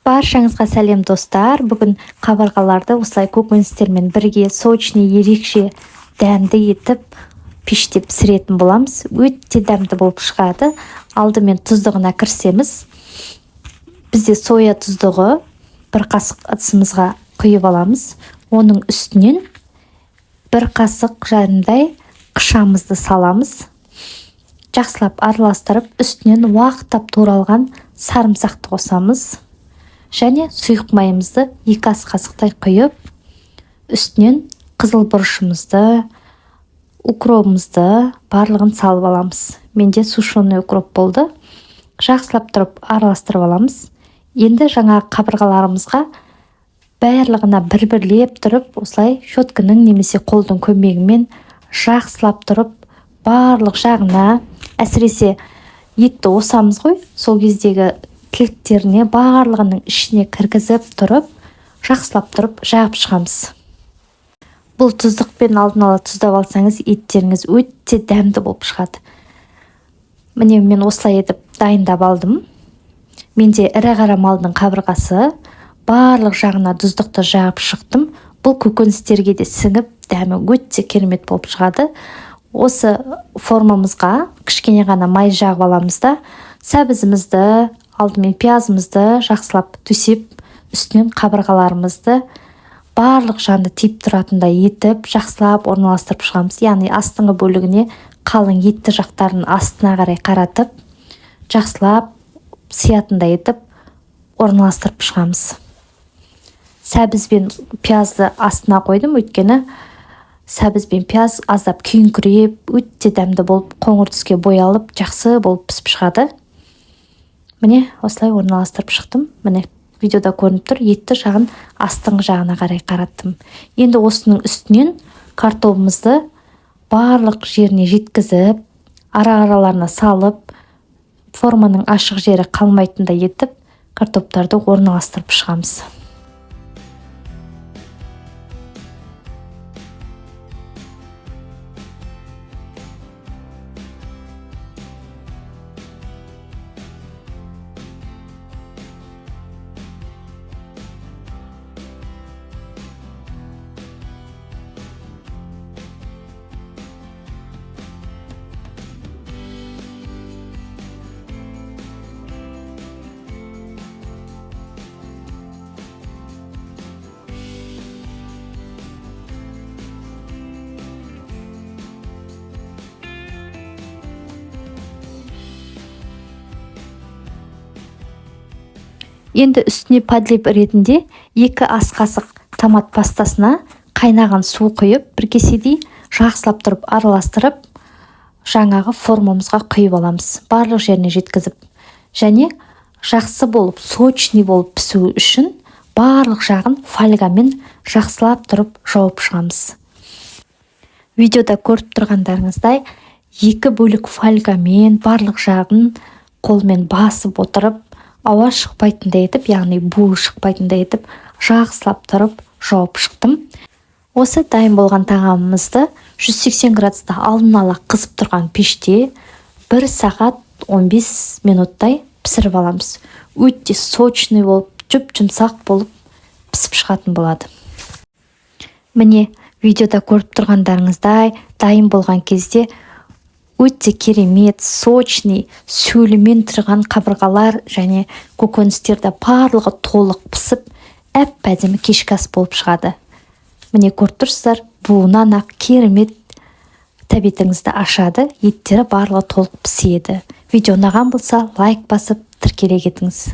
Баршаңызға сәлем достар. Бүгін қабырғаларды осылай көкөністермен бірге сочный ерекше дәмді етіп пеште пісіретін боламыз. Өте дәмді болып шығады. Алдымен тұздығына кірісеміз. Бізде соя тұздығы бір қасық ыдысымызға құйып аламыз. Оның үстінен бір қасық жарымдай қышамызды саламыз. Жақсылап араластырып, үстінен уақыттап туралған сарымсақты қосамыз. Және сұйық майымызды 2 ас қасықтай құйып, үстінен қызыл бұрышымызды, укропымызды барлығын салып аламыз. Менде сушеный укроп болды. Жақсылап тұрып араластырып аламыз. Енді жаңа қабырғаларымызға барлығына бір-бірлеп тұрып, осылай щетканың немесе қолдың көмегімен жақсылап тұрып, барлық жағына, әсіресе етті осамыз ғой, сол кездегі тіліктеріне барлығының ішіне кіргізіп тұрып, жақсылап тұрып жағып шығамыз. Бұл тұздықпен алдын ала тұздап алсаңыз, еттеріңіз өте дәмді болып шығады. Міне мен осылай етіп дайындап алдым. Менде ірі қара малдың қабырғасы, барлық жағына тұздықты жағып шықтым. Бұл көкөністерге де сіңіп, дәмі өте керемет болып шығады. Осы формамызға кішкене ғана май жағып аламыз да, сәбізімізді, алдымен пиязымызды жақсылап төсеп, үстінен қабырғаларымызды барлық жанды тиіп тұратындай етіп, жақсылап орналастырып шығамыз. Яғни астыңғы бөлігіне қалың етті жақтарын астына қарай қаратып, жақсылап сиятындай етіп орналастырып шығамыз. Сәбіз бен пиязды астына қойдым, өйткені сәбіз бен пияз аздап күйіңкіреп, өте дәмді болып, қоңыр түске боялып, жақсы болып пісіп шығады. Міне осылай орналастырып шықтым. Міне видеода көрініп тұр, етті жағын астыңғы жағына қарай қараттым. Енді осының үстінен картобымызды барлық жеріне жеткізіп, ара-араларына салып, форманың ашық жері қалмайтындай етіп, картоптарды орналастырып шығамыз. Енді үстіне подлив ретінде 2 ас қасық томат пастасына қайнаған су құйып, бір кеседей жақсылап тұрып араластырып, жаңағы формамызға құйып аламыз. Барлық жеріне жеткізіп. Және жақсы болып, сочный болып пісу үшін барлық жағын фольгамен жақсылап тұрып жауып шығамыз. Видеода көріп тұрғандарыңыздай 2 бөлік фольгамен барлық жағын қолмен басып отырып, ауа шықпайтындай етіп, яғни буы шықпайтындай етіп, жақсылап тұрып жауып шықтым. Осы дайын болған тағамымызды 180 градуста алдын ала қызып тұрған пеште 1 сағат 15 минуттай пісіріп аламыз. Өте сочный болып, жұп-жұмсақ болып пісіп шығатын болады. Міне видеода көріп тұрғандарыңыздай дайын болған кезде өте керемет, сочный, сөлімен тұрған қабырғалар және көкөністерді барлығы толық пісіп, әп-әдемі кешкі ас болып шығады. Міне көріп тұрсыздар, буынан ақ керемет тәбетіңізді ашады, еттері барлығы толық піседі. Видео ұнаған болса, лайк басып, тіркеле кетіңіз.